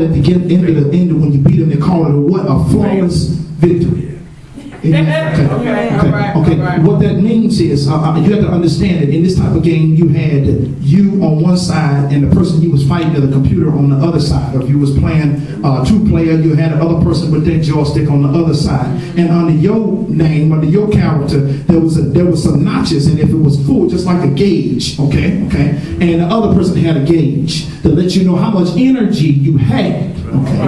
At the end when you beat them, they call it a what? A flawless victory. Okay. What that means is you have to understand that in this type of game, you had you on one side and the person you was fighting, the computer on the other side. Or if you was playing two-player, you had another person with that joystick on the other side. And under your name, under your character, there was some notches, and if it was full, just like a gauge, okay, and the other person had a gauge to let you know how much energy you had. Okay.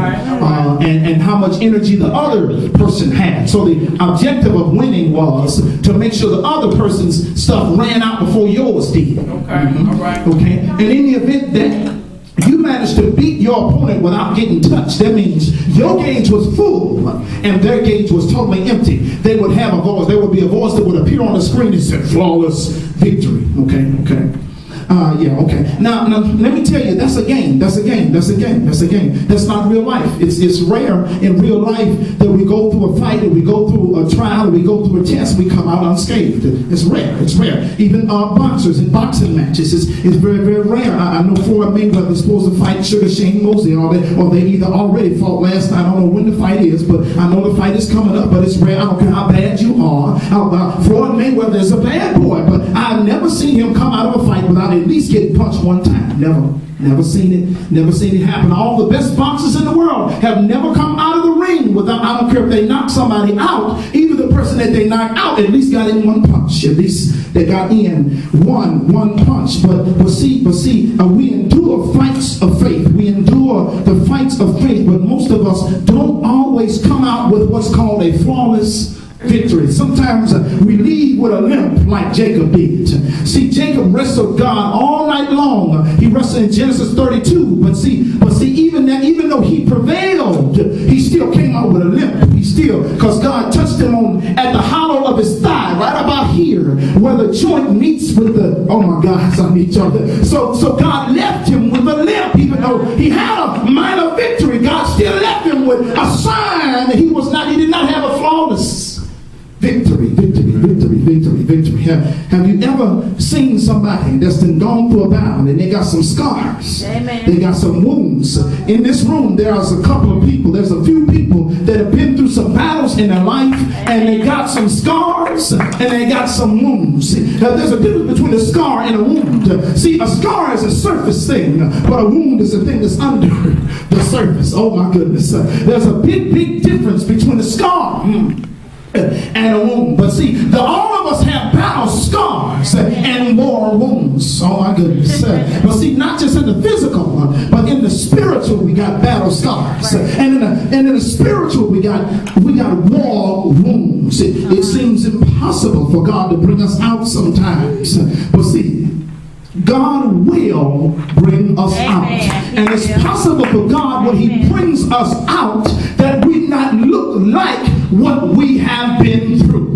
And how much energy the other person had. So the objective of winning was to make sure the other person's stuff ran out before yours did. Okay. And in the event that you managed to beat your opponent without getting touched, that means your gauge was full and their gauge was totally empty. They would have a voice. There would be a voice that would appear on the screen that said flawless victory. Okay. Now let me tell you, that's a game. That's not real life. It's rare in real life that we go through a fight, that we go through a trial, we go through a test, we come out unscathed. It's rare. Even boxers in boxing matches, it's very, very rare. I know Floyd Mayweather is supposed to fight Sugar Shane Mosley, or they either already fought last night. I don't know when the fight is, but I know the fight is coming up. But it's rare. I don't care how bad you are. Floyd Mayweather is a bad boy, but I've never seen him come out of a fight without at least getting punched one time. Never seen it happen. All the best boxers in the world have never come out of the ring without, I don't care if they knock somebody out, even the person that they knocked out at least got in one punch. At least they got in one punch. But see, we endure fights of faith. We endure the fights of faith, but most of us don't always come out with what's called a flawless victory. Sometimes we leave with a limp like Jacob did. See, Jacob wrestled God all night long. He wrestled in Genesis 32. But see, even though he prevailed, he still came out with a limp. Because God touched him at the hollow of his thigh, right about here, where the joint meets with the, oh my God, on each other. So God left him with a limp, even though he had a minor victory. God still left him with a sign that he did not have a flawless victory. Have you ever seen somebody that's been gone through a battle and they got some scars? Amen. They got some wounds. In this room, there's a couple of people. There's a few people that have been through some battles in their life, and they got some scars and they got some wounds. Now, there's a difference between a scar and a wound. See, a scar is a surface thing, but a wound is a thing that's under the surface. Oh my goodness. There's a big difference between a scar and a wound. But see, all of us have battle scars and war wounds. Oh my goodness. But see, not just in the physical, but in the spiritual, we got battle scars. And in the spiritual, we got war wounds. It seems impossible for God to bring us out sometimes. But see, God will bring us out. And it's possible for God, when he brings us out, that we not look like what we have been through.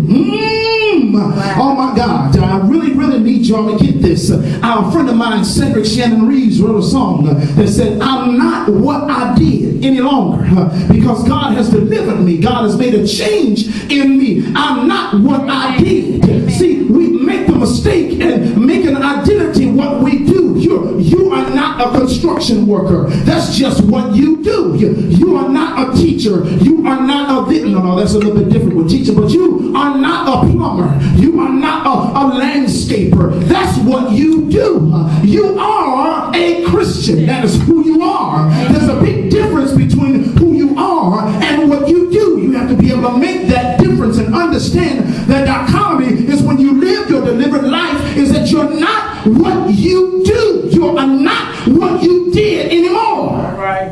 Oh my God, I really need y'all to get this. Our friend of mine, Cedric Shannon Reeves, wrote a song that said, I'm not what I did any longer, because God has delivered me. God has made a change in me. I'm not what I did. See, we make the mistake and make an identity what we do. You are not a construction worker. That's just what you do. You are not a teacher. You are not a no, that's a little bit different with teacher, but you are not a plumber. You are not a landscaper. That's what you do. You are a Christian. That is who you are. There's a big difference between who you are and what you do. You have to be able to make that difference and understand that dichotomy is when you live your delivered life, is that you're not what you do. You are not what you did anymore. All right.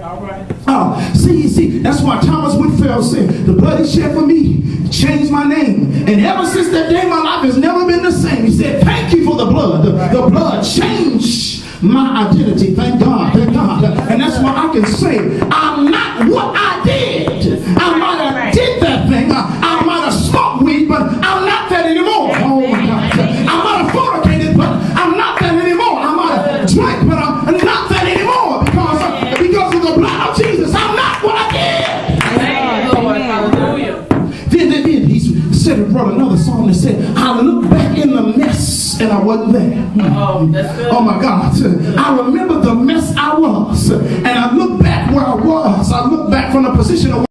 See, that's why Thomas Whitfield said, the blood he shed for me changed my name. And ever since that day, my life has never been the same. He said, thank you for the blood. The blood changed my identity. Thank God. And that's why I can say, I'm not what I did. I might have did that thing. I might have smoked weed, but I'm not that anymore. Oh my God. I might have fornicated, but I'm not that anymore. I might have drank, but I'm not that anymore. Because of the blood of Jesus, I'm not what I did. Then he said and brought another song that said, I look back in the mess and I wasn't there. Oh my God. I remember the mess I was, and I look back where I was from the position of